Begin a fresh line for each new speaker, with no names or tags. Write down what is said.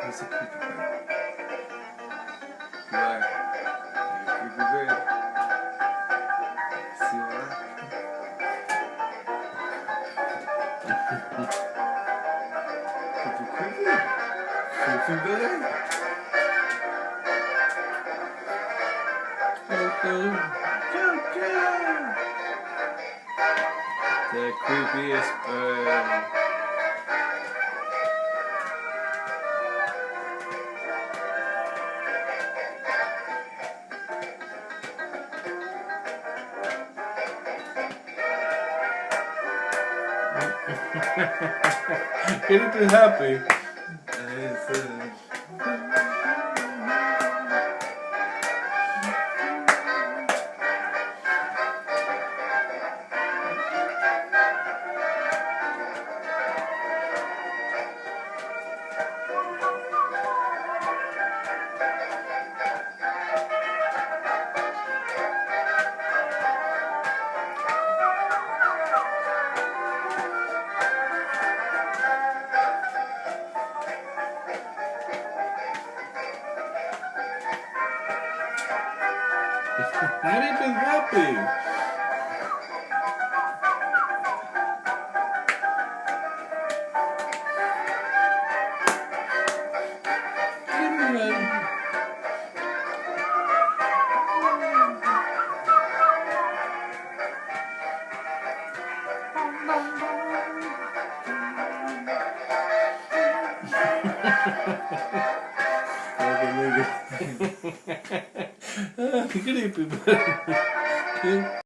That's a creepy bird. Why? You're a creepy bird. See why? Creepy, creepy. Creepy bird. The creepiest bird. Get it happy. Not even happy. Creepy bird.